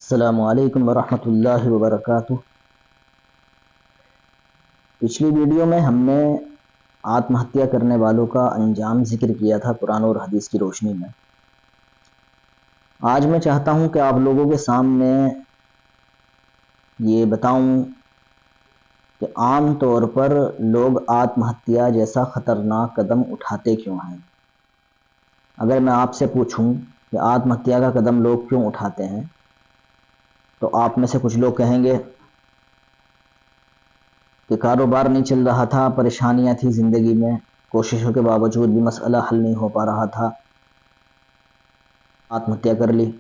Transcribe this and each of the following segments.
السلام علیکم ورحمۃ اللہ وبرکاتہ۔ پچھلی ویڈیو میں ہم نے آتم ہتیا کرنے والوں کا انجام ذکر کیا تھا قرآن اور حدیث کی روشنی میں۔ آج میں چاہتا ہوں کہ آپ لوگوں کے سامنے یہ بتاؤں کہ عام طور پر لوگ آتم ہتیا جیسا خطرناک قدم اٹھاتے کیوں ہیں۔ اگر میں آپ سے پوچھوں کہ آتم ہتیا کا قدم لوگ کیوں اٹھاتے ہیں تو آپ میں سے کچھ لوگ کہیں گے کہ کاروبار نہیں چل رہا تھا، پریشانیاں تھی زندگی میں، کوششوں کے باوجود بھی مسئلہ حل نہیں ہو پا رہا تھا، آتم ہتیا کر لی۔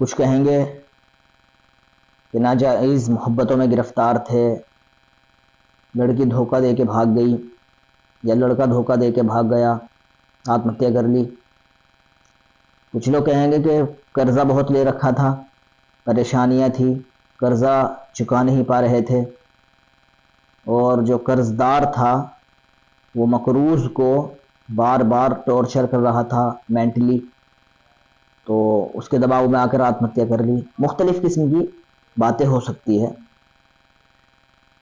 کچھ کہیں گے کہ ناجائز محبتوں میں گرفتار تھے، لڑکی دھوکہ دے کے بھاگ گئی یا لڑکا دھوکہ دے کے بھاگ گیا، آتم ہتیا کر لی۔ کچھ لوگ کہیں گے کہ قرضہ بہت لے رکھا تھا، پریشانیاں تھی، قرضہ چکا نہیں پا رہے تھے، اور جو قرض دار تھا وہ مقروض کو بار بار ٹارچر کر رہا تھا مینٹلی، تو اس کے دباؤ میں آ کر آتم ہتیا کر لی۔ مختلف قسم کی باتیں ہو سکتی ہے،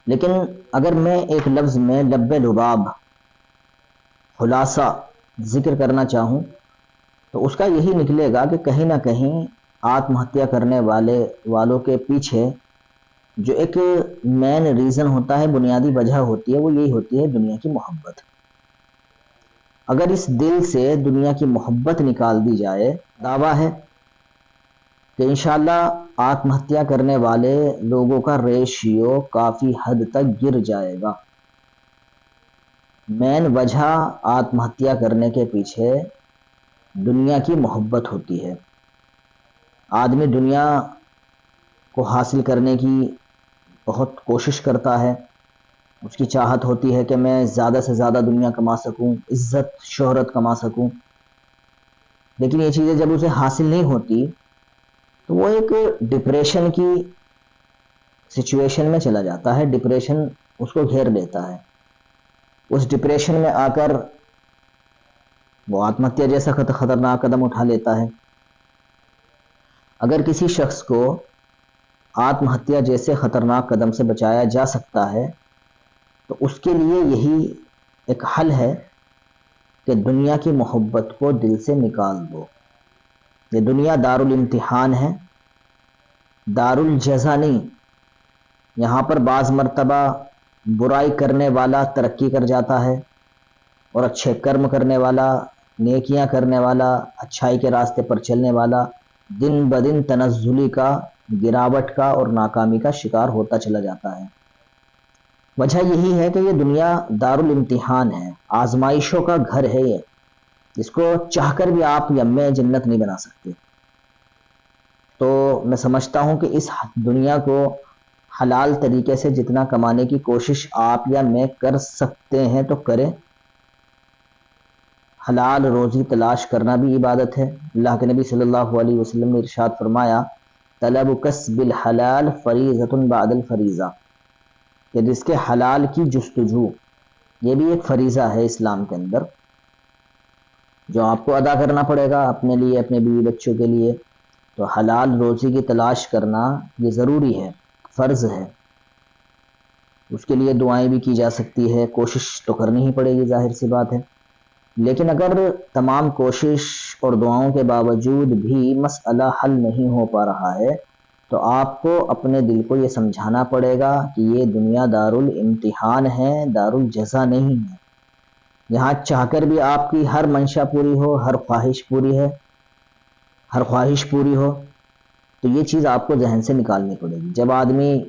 لیکن اگر میں ایک لفظ میں لب لباب خلاصہ ذکر کرنا چاہوں تو اس کا یہی نکلے گا کہ کہیں نہ کہیں آتم ہتیا کرنے والوں کے پیچھے جو ایک مین ریزن ہوتا ہے، بنیادی وجہ ہوتی ہے، وہ یہی ہوتی ہے دنیا کی محبت۔ اگر اس دل سے دنیا کی محبت نکال دی جائے، دعویٰ ہے کہ انشاءاللہ آتم ہتیا کرنے والے لوگوں کا ریشیو کافی حد تک گر جائے گا۔ مین وجہ آتم ہتیا کرنے کے پیچھے دنیا کی محبت ہوتی ہے۔ آدمی دنیا کو حاصل کرنے کی بہت کوشش کرتا ہے، اس کی چاہت ہوتی ہے کہ میں زیادہ سے زیادہ دنیا کما سکوں، عزت شہرت کما سکوں، لیکن یہ چیزیں جب اسے حاصل نہیں ہوتی تو وہ ایک ڈپریشن کی سچویشن میں چلا جاتا ہے، ڈپریشن اس کو گھیر لیتا ہے۔ اس ڈپریشن میں آ کر وہ آتم ہتیا جیسا خطرناک قدم اٹھا لیتا ہے۔ اگر کسی شخص کو آتم ہتیا جیسے خطرناک قدم سے بچایا جا سکتا ہے تو اس کے لیے یہی ایک حل ہے کہ دنیا کی محبت کو دل سے نکال دو۔ یہ دنیا دارالامتحان ہے، دارالجزا نہیں۔ یہاں پر بعض مرتبہ برائی کرنے والا ترقی کر جاتا ہے اور اچھے کرم کرنے والا، نیکیاں کرنے والا، اچھائی کے راستے پر چلنے والا دن بدن تنزلی کا، گراوٹ کا اور ناکامی کا شکار ہوتا چلا جاتا ہے۔ وجہ یہی ہے کہ یہ دنیا دارالامتحان ہے، آزمائشوں کا گھر ہے یہ، جس کو چاہ کر بھی آپ یا میں جنت نہیں بنا سکتے۔ تو میں سمجھتا ہوں کہ اس دنیا کو حلال طریقے سے جتنا کمانے کی کوشش آپ یا میں کر سکتے ہیں تو کریں۔ حلال روزی تلاش کرنا بھی عبادت ہے۔ اللہ کے نبی صلی اللہ علیہ وسلم نے ارشاد فرمایا، طلب کسب الحلال فریضۃ بعد الفریضہ، کہ رزق حلال کی جستجو یہ بھی ایک فریضہ ہے اسلام کے اندر، جو آپ کو ادا کرنا پڑے گا اپنے لیے، اپنے بیوی بچوں کے لیے۔ تو حلال روزی کی تلاش کرنا یہ ضروری ہے، فرض ہے۔ اس کے لیے دعائیں بھی کی جا سکتی ہے، کوشش تو کرنی ہی پڑے گی، ظاہر سی بات ہے۔ لیکن اگر تمام کوشش اور دعاؤں کے باوجود بھی مسئلہ حل نہیں ہو پا رہا ہے تو آپ کو اپنے دل کو یہ سمجھانا پڑے گا کہ یہ دنیا دارالامتحان ہے، دارالجزا نہیں ہے۔ یہاں چاہ کر بھی آپ کی ہر منشا پوری ہو، ہر خواہش پوری ہو تو یہ چیز آپ کو ذہن سے نکالنی پڑے گی۔ جب آدمی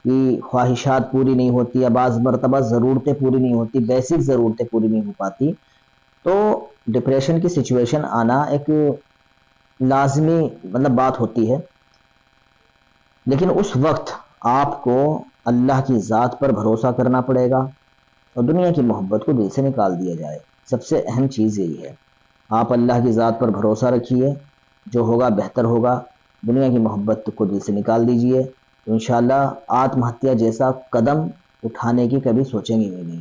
کی خواہشات پوری نہیں ہوتی یا بعض مرتبہ ضرورتیں پوری نہیں ہوتی، بیسک ضرورتیں پوری نہیں ہو پاتی، تو ڈپریشن کی سچویشن آنا ایک لازمی بات ہوتی ہے۔ لیکن اس وقت آپ کو اللہ کی ذات پر بھروسہ کرنا پڑے گا اور دنیا کی محبت کو دل سے نکال دیا جائے۔ سب سے اہم چیز یہی ہے، آپ اللہ کی ذات پر بھروسہ رکھیے، جو ہوگا بہتر ہوگا۔ دنیا کی محبت کو دل سے نکال دیجئے تو انشاءاللہ آتم ہتیا جیسا قدم اٹھانے کی کبھی سوچیں گے ہی نہیں۔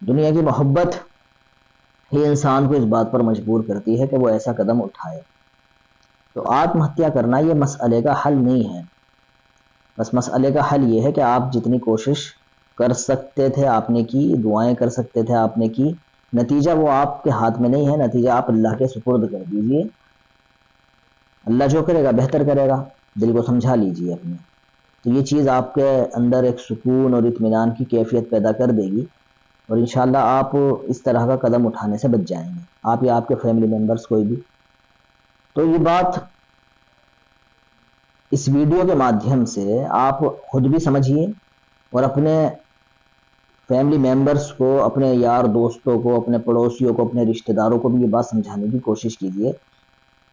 دنیا کی محبت ہی انسان کو اس بات پر مجبور کرتی ہے کہ وہ ایسا قدم اٹھائے۔ تو آتم ہتیا کرنا یہ مسئلے کا حل نہیں ہے، بس مسئلے کا حل یہ ہے کہ آپ جتنی کوشش کر سکتے تھے آپ نے کی، دعائیں کر سکتے تھے آپ نے کی، نتیجہ وہ آپ کے ہاتھ میں نہیں ہے، نتیجہ آپ اللہ کے سپرد کر دیجئے، اللہ جو کرے گا بہتر کرے گا، دل کو سمجھا لیجئے اپنے۔ تو یہ چیز آپ کے اندر ایک سکون اور اطمینان کی کیفیت پیدا کر دے گی، اور انشاءاللہ آپ اس طرح کا قدم اٹھانے سے بچ جائیں گے، آپ یا آپ کے فیملی ممبرز کوئی بھی۔ تو یہ بات اس ویڈیو کے مادھیم سے آپ خود بھی سمجھیے اور اپنے فیملی ممبرز کو، اپنے یار دوستوں کو، اپنے پڑوسیوں کو، اپنے رشتہ داروں کو بھی یہ بات سمجھانے کی کوشش کیجیے،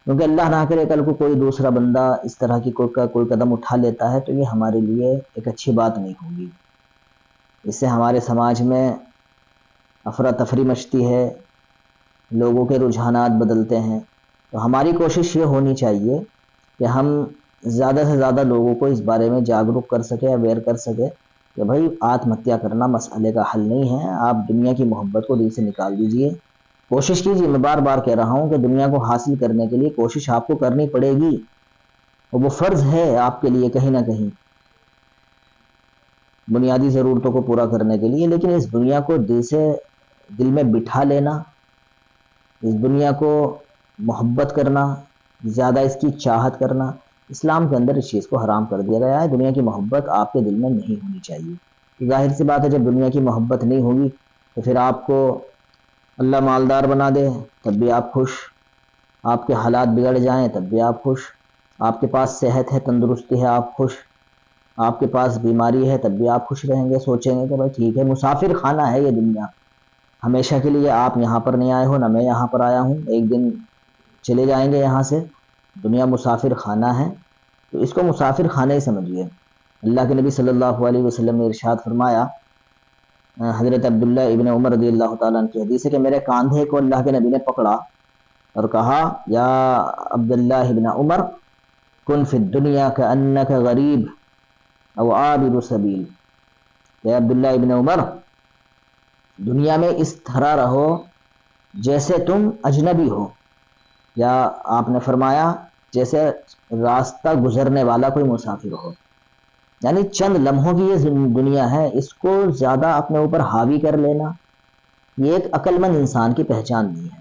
کیونکہ اللہ نہ کرے کل کو کوئی دوسرا بندہ اس طرح کی کوئی قدم اٹھا لیتا ہے تو یہ ہمارے لیے ایک اچھی بات نہیں ہوگی۔ اس سے ہمارے سماج میں افراتفری مچتی ہے، لوگوں کے رجحانات بدلتے ہیں۔ تو ہماری کوشش یہ ہونی چاہیے کہ ہم زیادہ سے زیادہ لوگوں کو اس بارے میں جاگرک کر سکے، اویئر کر سکے کہ بھائی آتم ہتیا کرنا مسئلے کا حل نہیں ہے، آپ دنیا کی محبت کو دل سے نکال دیجئے، کوشش کیجیے۔ میں بار بار کہہ رہا ہوں کہ دنیا کو حاصل کرنے کے لیے کوشش آپ کو کرنی پڑے گی، اور وہ فرض ہے آپ کے لیے کہیں نہ کہیں بنیادی ضرورتوں کو پورا کرنے کے لیے، لیکن اس دنیا کو دل میں بٹھا لینا، اس دنیا کو محبت کرنا، زیادہ اس کی چاہت کرنا، اسلام کے اندر اس چیز کو حرام کر دیا گیا ہے۔ دنیا کی محبت آپ کے دل میں نہیں ہونی چاہیے۔ ظاہر سی بات ہے جب دنیا کی محبت نہیں ہوگی تو پھر آپ کو اللہ مالدار بنا دے تب بھی آپ خوش، آپ کے حالات بگڑ جائیں تب بھی آپ خوش، آپ کے پاس صحت ہے، تندرستی ہے، آپ خوش، آپ کے پاس بیماری ہے تب بھی آپ خوش رہیں گے، سوچیں گے کہ بھائی ٹھیک ہے، مسافر خانہ ہے یہ دنیا، ہمیشہ کے لیے آپ یہاں پر نہیں آئے ہو، نہ میں یہاں پر آیا ہوں، ایک دن چلے جائیں گے یہاں سے، دنیا مسافر خانہ ہے، تو اس کو مسافر خانہ ہی سمجھیے۔ اللہ کے نبی صلی اللہ علیہ وسلم نے ارشاد فرمایا، حضرت عبداللہ ابن عمر رضی اللہ تعالیٰ عنہ کی حدیث ہے کہ میرے کاندھے کو اللہ کے نبی نے پکڑا اور کہا، یا عبداللہ ابن عمر کن فی الدنیا کأنک غریب او عابر سبیل، یا عبداللہ ابن عمر دنیا میں اس طرح رہو جیسے تم اجنبی ہو، یا آپ نے فرمایا جیسے راستہ گزرنے والا کوئی مسافر ہو، یعنی چند لمحوں کی یہ دنیا ہے، اس کو زیادہ اپنے اوپر حاوی کر لینا یہ ایک عقل مند انسان کی پہچان نہیں ہے۔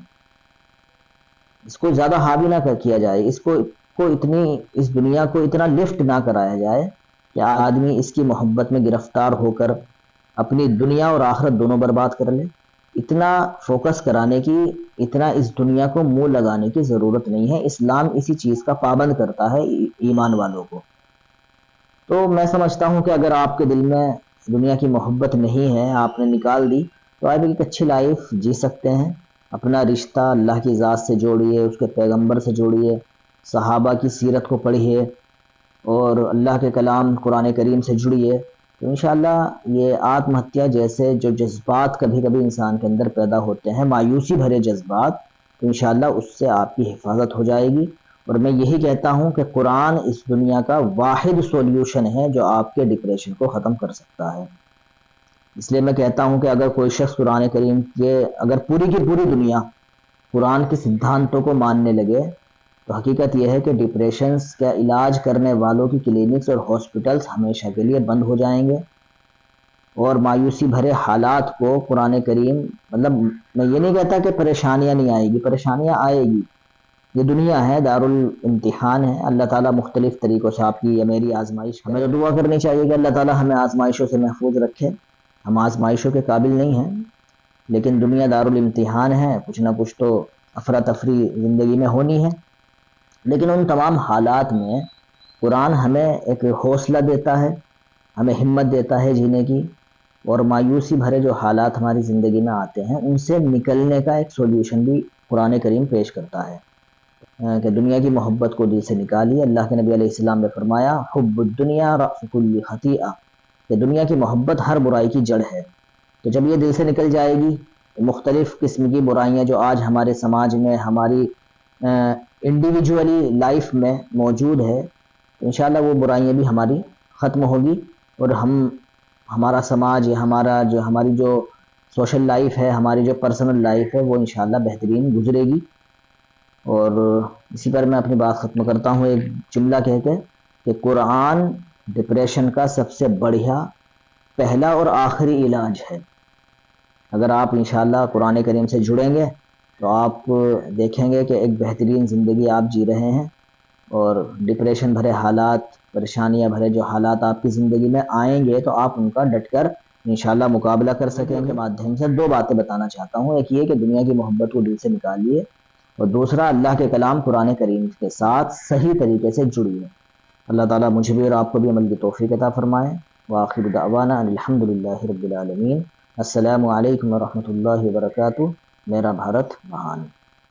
اس کو زیادہ حاوی نہ کیا جائے، اس دنیا کو اتنا لفٹ نہ کرایا جائے کہ آدمی اس کی محبت میں گرفتار ہو کر اپنی دنیا اور آخرت دونوں برباد کر لے۔ اتنا فوکس کرانے کی، اتنا اس دنیا کو منہ لگانے کی ضرورت نہیں ہے۔ اسلام اسی چیز کا پابند کرتا ہے ایمان والوں کو۔ تو میں سمجھتا ہوں کہ اگر آپ کے دل میں دنیا کی محبت نہیں ہے، آپ نے نکال دی، تو آپ ایک اچھی لائف جی سکتے ہیں۔ اپنا رشتہ اللہ کی ذات سے جوڑیے، اس کے پیغمبر سے جوڑیے، صحابہ کی سیرت کو پڑھیے اور اللہ کے کلام قرآن کریم سے جڑیے، تو انشاءاللہ یہ آتم ہتیا جیسے جو جذبات کبھی کبھی انسان کے اندر پیدا ہوتے ہیں، مایوسی بھرے جذبات، تو انشاءاللہ اس سے آپ کی حفاظت ہو جائے گی۔ اور میں یہی کہتا ہوں کہ قرآن اس دنیا کا واحد سولوشن ہے جو آپ کے ڈپریشن کو ختم کر سکتا ہے۔ اس لیے میں کہتا ہوں کہ اگر کوئی شخص قرآن کریم کے، اگر پوری کی پوری دنیا قرآن کے سدھانتوں کو ماننے لگے، تو حقیقت یہ ہے کہ ڈپریشنز کا علاج کرنے والوں کی کلینکس اور ہاسپٹلز ہمیشہ کے لیے بند ہو جائیں گے، اور مایوسی بھرے حالات کو قرآن کریم، مطلب میں یہ نہیں کہتا کہ پریشانیاں نہیں آئے گی، پریشانیاں آئے گی، یہ دنیا ہے، دارالامتحان ہے، اللہ تعالیٰ مختلف طریقوں سے آپ کی یا میری آزمائش، ہمیں تو دعا کرنی چاہیے کہ اللہ تعالیٰ ہمیں آزمائشوں سے محفوظ رکھے۔ ہم آزمائشوں کے قابل نہیں ہیں، لیکن دنیا دارالامتحان ہے، کچھ نہ کچھ تو افراتفری زندگی میں ہونی ہے، لیکن ان تمام حالات میں قرآن ہمیں ایک حوصلہ دیتا ہے، ہمیں ہمت دیتا ہے جینے کی، اور مایوسی بھرے جو حالات ہماری زندگی میں آتے ہیں ان سے نکلنے کا ایک سولوشن بھی قرآن کریم پیش کرتا ہے، کہ دنیا کی محبت کو دل سے نکالیے۔ اللہ کے نبی علیہ السلام نے فرمایا، حب الدنیا رأس کل خطیئہ، کہ دنیا کی محبت ہر برائی کی جڑ ہے۔ تو جب یہ دل سے نکل جائے گی، مختلف قسم کی برائیاں جو آج ہمارے سماج میں، ہماری انڈیویجولی لائف میں موجود ہے، تو انشاءاللہ وہ برائیاں بھی ہماری ختم ہوگی، اور ہمارا سماج، ہماری جو سوشل لائف ہے، ہماری جو پرسنل لائف ہے، وہ انشاءاللہ بہترین گزرے گی۔ اور اسی پر میں اپنی بات ختم کرتا ہوں ایک جملہ کہہ کے کہ قرآن ڈپریشن کا سب سے بڑھیا پہلا اور آخری علاج ہے۔ اگر آپ انشاءاللہ قرآن کریم سے جڑیں گے تو آپ دیکھیں گے کہ ایک بہترین زندگی آپ جی رہے ہیں، اور ڈپریشن بھرے حالات، پریشانیاں بھرے جو حالات آپ کی زندگی میں آئیں گے تو آپ ان کا ڈٹ کر انشاءاللہ مقابلہ کر سکیں گے۔ کے مادھیم سے دو باتیں بتانا چاہتا ہوں، ایک یہ کہ دنیا کی محبت کو دل سے نکالیے، اور دوسرا اللہ کے کلام قرآن کریم کے ساتھ صحیح طریقے سے جڑیے۔ اللہ تعالیٰ مجھے بھی اور آپ کو بھی عمل کی توفیق عطا فرمائے۔ وآخر دعوانا ان الحمد للہ رب العالمین۔ السلام علیکم ورحمۃ اللہ وبرکاتہ۔ میرا بھارت مہان۔